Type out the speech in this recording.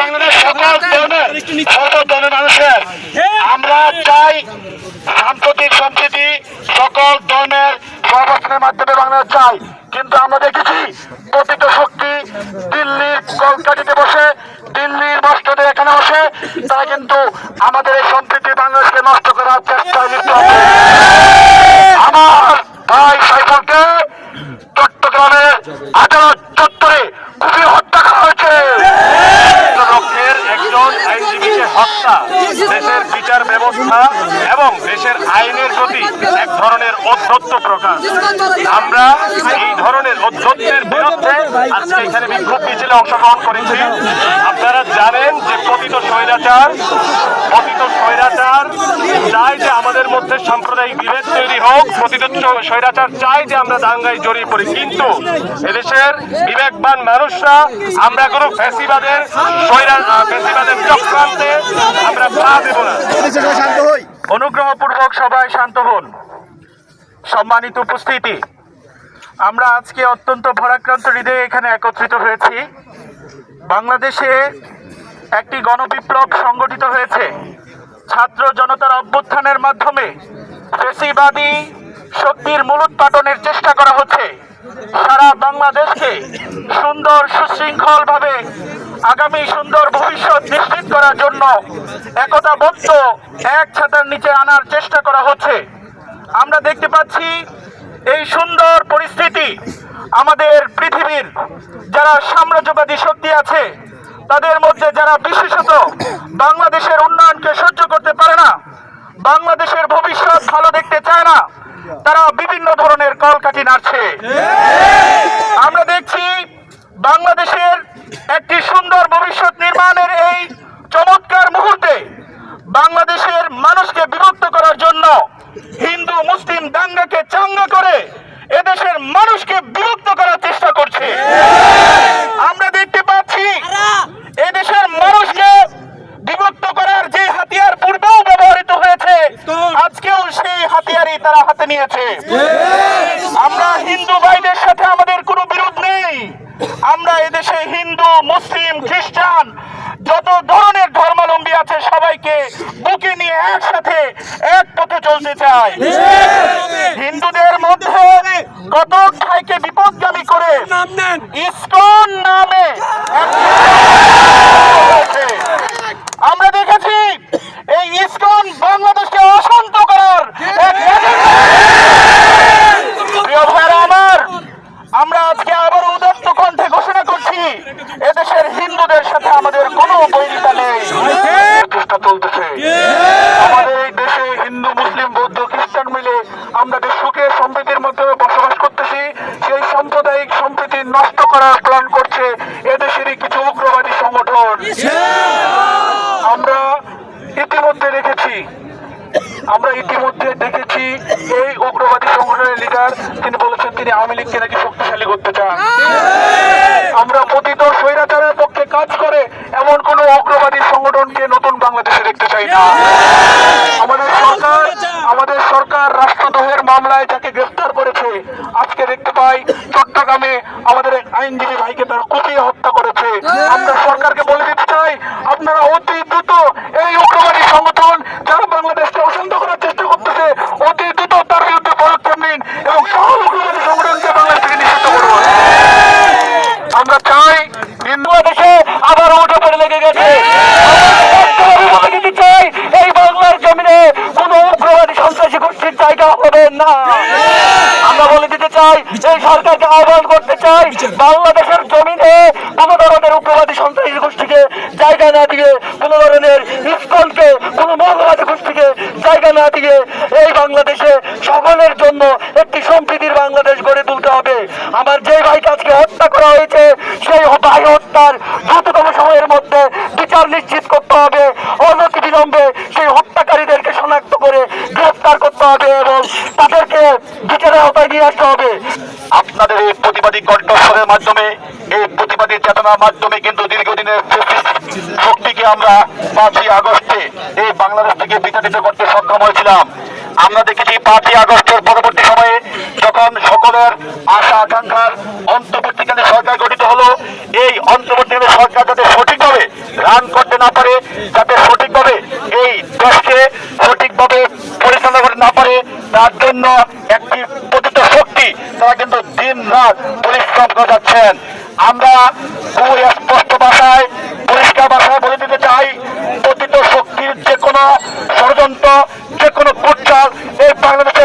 বাংলাদেশ সকল ধরনের মানুষের আমরা চাই সাম্প্রতিক সম্প্রীতি সকল ধর্মের সহাবস্থানের মাধ্যমে বাংলাদেশ চাই। কিন্তু আমরা দেখেছি প্রকৃত শক্তি দিল্লির কলকাতাতে বসে, দিল্লির মসজিদে এখানে বসে তারা কিন্তু আমাদের এই সম্প্রীতি বাংলাদেশকে নষ্ট করার চেষ্টায় লিপ্ত হবে। আমার ভাই সাইফুলকে চট্টগ্রামের আদালত চত্বরে কুপিয়ে হত্যা করা হয়েছে। একজন আইনজীবীকে হত্যা দেশের বিচার ব্যবস্থা এবং দেশের আইনের প্রতি এক ধরনের অধ্যত্ত প্রকাশ। আমরা এই ধরনের অধ্যত্তের বিরুদ্ধে আজকে এখানে বিক্ষোভ মিছিলে অংশগ্রহণ করেছি। আপনারা জানেন যে পতিত স্বৈরাচার চায় যে আমাদের মধ্যে সাম্প্রদায়িক বিভেদ তৈরি হোক, পতিত স্বৈরাচার চায় যে আমরা দাঙ্গায় জড়িয়ে পড়ি। কিন্তু এদেশের বিবেকবান মানুষরা আমরা কোনো ফ্যাসিবাদের চক্রান্তে আমরা পা দেব না। অনুগ্রহপূর্বক সবাই শান্ত হন। সম্মানিত উপস্থিতি, আমরা আজকে অত্যন্ত ভারাক্রান্ত হৃদয়ে এখানে একত্রিত হয়েছি। বাংলাদেশে একটি গণবিপ্লব সংগঠিত হয়েছে। ছাত্র জনতার অভ্যুত্থানের মাধ্যমে ফ্যাসিবাদী শক্তির মূলোৎপাটনের চেষ্টা করা হচ্ছে। সারা বাংলাদেশকে সুন্দর সুশৃঙ্খলভাবে আগামী সুন্দর ভবিষ্যৎ নিশ্চিত করার জন্য একতাবদ্ধ এক ছাতার নিচে আনার চেষ্টা করা হচ্ছে। আমরা দেখতে পাচ্ছি এই সুন্দর পরিস্থিতি আমাদের পৃথিবীর যারা সাম্রাজ্যবাদী শক্তি আছে তাদের মধ্যে যারা বিশেষত বাংলাদেশের উন্নয়নকে সহ্য করতে পারে না, বাংলাদেশের ভবিষ্যৎ ভালো দেখতে চায় না, তারা বিভিন্ন ধরনের কলকাঠি নাড়ছে। আমরা দেখছি বাংলাদেশের একটি সুন্দর ভবিষ্যৎ নির্মাণের এই চমৎকার মুহূর্তে বাংলাদেশের মানুষকে বিভক্ত করার জন্য হিন্দু মুসলিম দাঙ্গাকে চাঙ্গা করে এদেশের মানুষকে বিভক্ত করার চেষ্টা করছে। আমরা দেখতে পাচ্ছি এদেশের মানুষকে বিভক্ত করার যে হাতিয়ার পূর্বেও ব্যবহৃত হয়েছে আজকেও সেই হাতিয়ারই তারা হাতে নিয়েছে। আমরা হিন্দু ভাইদের সাথে আমাদের কোনো বিরোধ নেই। আমরা এদেশে হিন্দু মুসলিম খ্রিস্টান যত ধরনের ধর্মাবলম্বী আছে সবাইকে বুকে নিয়ে একসাথে এক পথে চলতে চাই। হিন্দুদের মধ্যে কত ঠাইকে বিপদগামী করে ইসকন নামে আমরা দেখেছি এই ইসকন বাংলাদেশকে অশান্ত করার প্রিয় ভাইরা আমার, আমরা আজকে আবার উদাত্ত কণ্ঠে ঘোষণা করছি এদেশের হিন্দুদের সাথে আমাদের কোনো বৈরিতা নেই। চেষ্টা চলতেছে আমাদের এই দেশে হিন্দু মুসলিম বৌদ্ধ খ্রিস্টান মিলে আমরা যে সুখে সম্প্রীতির মধ্যে বসবাস করতেছি সেই সাম্প্রদায়িক সম্প্রীতি নষ্ট করার প্ল্যান করছে এদেশেরই কিছু উগ্রবাদী সংগঠন। আমরা ইতিমধ্যে দেখেছি এই উগ্রবাদী সংগঠনের লিডার তিনি বলেছেন তিনি আওয়ামী লীগকে নাকি শক্তিশালী করতে চান। আমরা পতিত স্বৈরাচারের পক্ষে কাজ করে এমন কোন উগ্রবাদী সংগঠনকে নতুন বাংলাদেশে দেখতে চাই না। আমাদের সরকার রাষ্ট্রদ্রোহের মামলায় যাকে গ্রেফতার করেছে আজকে দেখতে পাই চট্টগ্রামে আমাদের আইনজীবী ভাইকে তারা কুপিয়ে হত্যা করেছে। আমরা সরকারকে বলে দিতে চাই আপনারা অতি দ্রুত এই উগ্রবাদী সংগঠন যারা বাংলাদেশকে অশান্ত করার চেষ্টা করতেছে অতি দ্রুত তার বিরুদ্ধে পদক্ষেপ নিন এবং সকল উগ্রবাদী সংগঠনকে বাংলাদেশ থেকে নিষিদ্ধ করুন। আমরা চাই হিন্দু দেশে আবার উঠে পড়ে লেগে গেছে। চাই এই বাংলার জমিনে কোন উগ্রবাদী সন্ত্রাসী গোষ্ঠীর জায়গা হবে না। আমরা বলে দিতে চাই এই সরকারকে আহ্বান করতে চাই বাংলাদেশের জমিনে কোন ধরনের উগ্রবাদী সন্ত্রাসী গোষ্ঠীকে জায়গা না দিয়ে, কোন ধরনের ইসকনকে কোন মৌলবাদী গোষ্ঠীকে জায়গা না দিয়ে এই বাংলাদেশে সকলের জন্য একটি সম্প্রীতির বাংলাদেশ গড়ে তুলতে হবে। আমার যে ভাইকে আজকে হত্যা করা হয়েছে সেই ভাই হত্যার দ্রুততম সময়ের মধ্যে বিচার নিশ্চিত করতে হবে। অনতিবিলম্বে সেই হত্যাকারীদেরকে শনাক্ত করে গ্রেফতার করতে হবে এবং তাদেরকে বিচারের আওতায় নিয়ে আসতে হবে। আপনাদের এই প্রতিবাদী কণ্ঠস্বরের মাধ্যমে, এই প্রতিবাদী চেতনার মাধ্যমে কিন্তু দীর্ঘদিনের শক্তিকে আমরা 5ই আগস্টে এই বাংলাদেশ থেকে বিতাড়িত করতে সক্ষম হয়েছিলাম। আমরা দেখেছি 5ই আগস্টের পরবর্তী সময়ে যখন সকলের আশা আকাঙ্ক্ষার অন্তর্বর্তীকালীন সরকার গঠিত হলো হলো এই অন্তর্বর্তীকালীন সরকার যাতে সঠিকভাবে রান করতে না পারে, যাতে সঠিকভাবে এই দেশকে সঠিকভাবে পরিচালনা করতে না পারে, তার জন্য একটি প্রতিত শক্তি তারা কিন্তু দিন রাত পরিশ্রম করে যাচ্ছেন। আমরা খুবই স্পষ্ট ভাষায় পরিষ্কার ভাষায় বলে দিতে চাই, প্রতিত শক্তির যে কোনো ষড়যন্ত্র, যে কোনো কুটচাল এই বাংলাদেশে